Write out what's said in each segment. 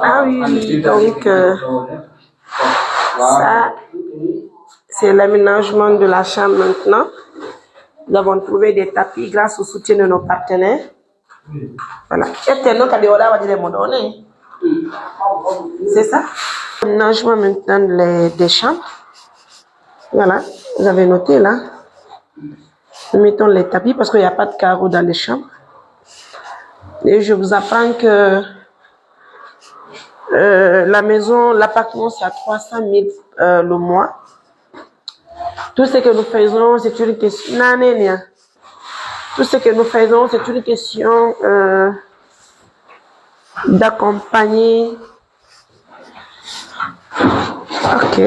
Ah oui, donc ça, c'est l'aménagement de la chambre maintenant. Nous avons trouvé des tapis grâce au soutien de nos partenaires. Voilà. C'est ça. L'aménagement maintenant des chambres. Voilà, vous avez noté là. Nous mettons les tapis parce qu'il n'y a pas de carreaux dans les chambres. Et je vous apprends que la maison, l'appartement, c'est à 300 000 le mois. Tout ce que nous faisons, c'est une question. Tout ce que nous faisons, c'est une question d'accompagner. Ok.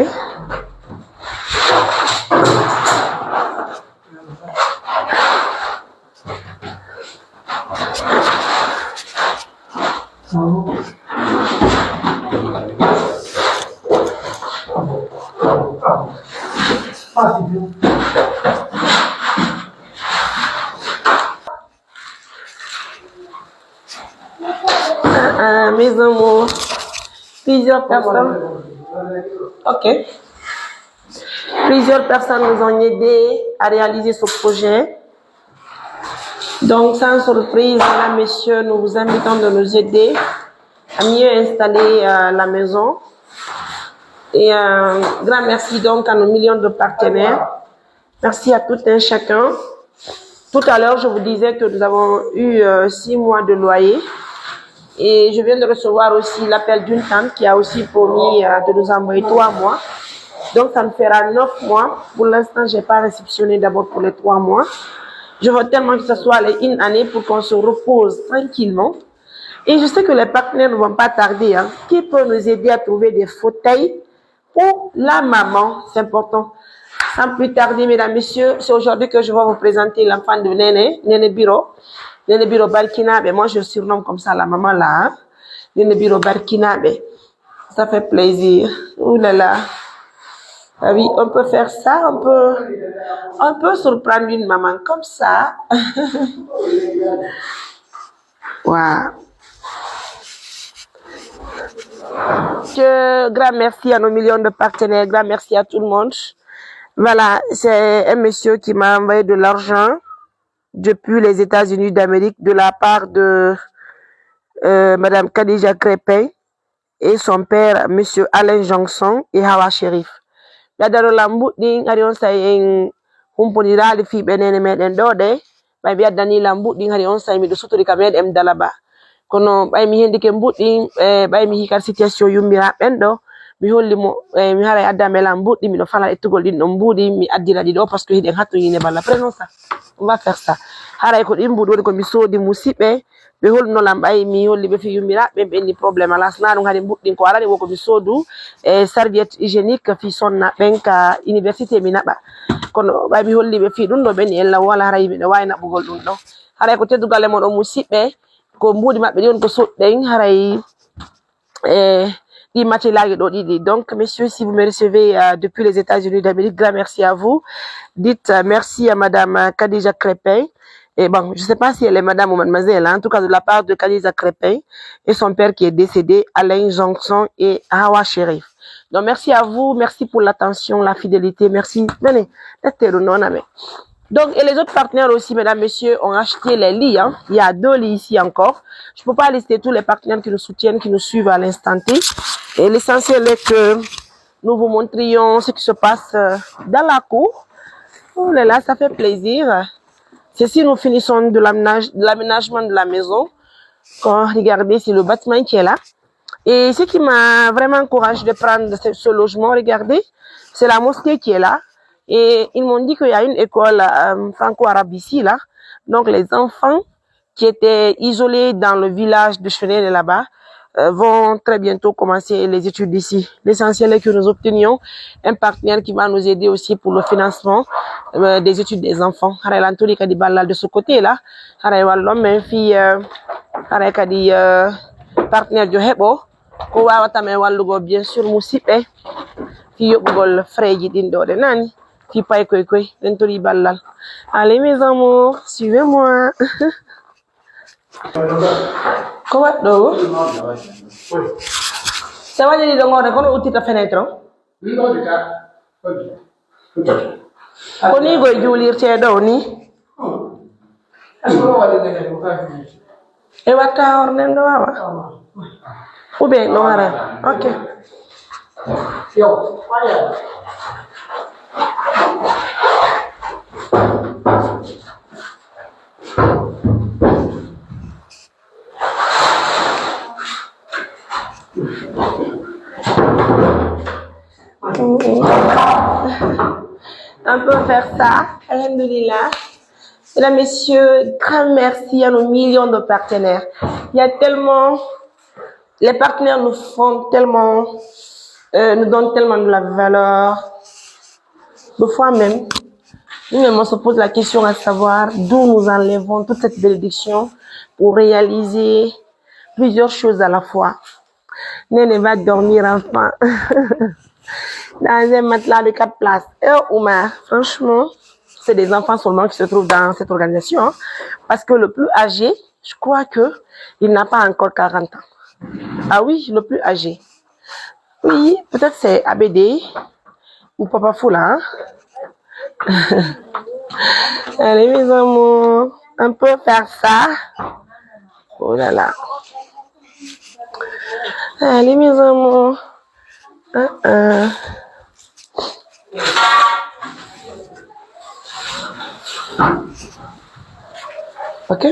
Mes amours, plusieurs personnes. Ok. Plusieurs personnes nous ont aidés à réaliser ce projet. Donc, sans surprise, mesdames, messieurs, nous vous invitons de nous aider à mieux installer la maison. Et un grand merci donc à nos millions de partenaires. Merci à tout un chacun. Tout à l'heure, je vous disais que nous avons eu 6 mois de loyer. Et je viens de recevoir aussi l'appel d'une tante qui a aussi promis de nous envoyer 3 mois. Donc, ça me fera 9 mois. Pour l'instant, je n'ai pas réceptionné d'abord pour les 3 mois. Je veux tellement que ce soit une année pour qu'on se repose tranquillement. Et je sais que les partenaires ne vont pas tarder. Hein. Qui peut nous aider à trouver des fauteuils pour la maman? C'est important. Sans plus tarder, mesdames, messieurs, c'est aujourd'hui que je vais vous présenter l'enfant de Néné Biro. Néné Biro Barkinabe. Moi, je surnomme comme ça la maman là. Hein. Néné Biro Barkinabe. Ça fait plaisir. Ouh là là. Ah oui, on peut faire ça, on peut surprendre une maman comme ça. Wow. Grand merci à nos millions de partenaires, grand merci à tout le monde. Voilà, c'est un monsieur qui m'a envoyé de l'argent depuis les États-Unis d'Amérique de la part de Madame Khadija Crépin et son père, monsieur Alain Johnson et Hawa Sherif. Yadaro lambu ding hari on say en humponirali fi benene meden do de bay bi adani lambu ding hari on say mi do suturi kamed em dalaba kono bay mi hendi ke mbuddi bay mi hikar situation yummira ben do mi holli mo mi hara adda me lambu mi do fala ettugol din do mbudi mi addira di do parce que hiden hatto yine balla prenons ça on va faire ça hara ko din mbudi ko mi sodi musibe be holno lambay mi holli be fi yummira be benni problème ala snadu ngari mbuddi ko arani woko mi sodu serviette hygiénique fi sonna benka université mi naba kono bay mi holli be fi dun do benni ella wala hara yibe wayna bugol dun do hara ko teddugale mo do musibe ko mbudi mabbe don ko sodden haray donc messieurs, si vous me recevez depuis les États-Unis d'Amérique, grand merci à vous. Dites merci à Madame Khadija Crépin. Et bon, je ne sais pas si elle est madame ou mademoiselle, hein, en tout cas de la part de Khadija Crépin et son père qui est décédé, Alain Johnson et Hawa Sherif. Donc merci à vous, merci pour l'attention, la fidélité, merci. Venez, donc, et les autres partenaires aussi, mesdames, messieurs, ont acheté les lits. Hein. Il y a 2 lits ici encore. Je ne peux pas lister tous les partenaires qui nous soutiennent, qui nous suivent à l'instant T. Et l'essentiel est que nous vous montrions ce qui se passe dans la cour. Oh là là, ça fait plaisir. Ceci, nous finissons de l'aménagement de la maison. Regardez, c'est le bâtiment qui est là. Et ce qui m'a vraiment encouragé de prendre ce logement, regardez, c'est la mosquée qui est là. Et ils m'ont dit qu'il y a une école franco-arabe ici, là. Donc, les enfants qui étaient isolés dans le village de Chenel là-bas vont très bientôt commencer les études ici. L'essentiel est que nous obtenions un partenaire qui va nous aider aussi pour le financement des études des enfants. De ce côté-là, partenaire de Hebo, bien sûr, Moussipé, qui est frais de nani. Allez mes amours, suivez-moi. Quoi do? C'est vrai que on a qu'on ta fenêtre. Koni go julir che do ni. E wata ornendo wa. Ube no ara. Okay. Yo, fire. On peut faire ça. Alhamdulillah. Mesdames, messieurs, grand merci à nos millions de partenaires. Il y a tellement, les partenaires nous font tellement, nous donnent tellement de la valeur. Des fois même, nous-mêmes, on se pose la question à savoir d'où nous enlevons toute cette bénédiction pour réaliser plusieurs choses à la fois. Néné va dormir enfin dans un matelas de 4 places. Et Oumar, franchement, c'est des enfants seulement qui se trouvent dans cette organisation. Hein, parce que le plus âgé, je crois que il n'a pas encore 40 ans. Ah oui, le plus âgé. Oui, peut-être c'est ABD ou Papa Foula. Hein? Allez, mes amours, on peut faire ça. Oh là là. Allez, mes amours. Ok?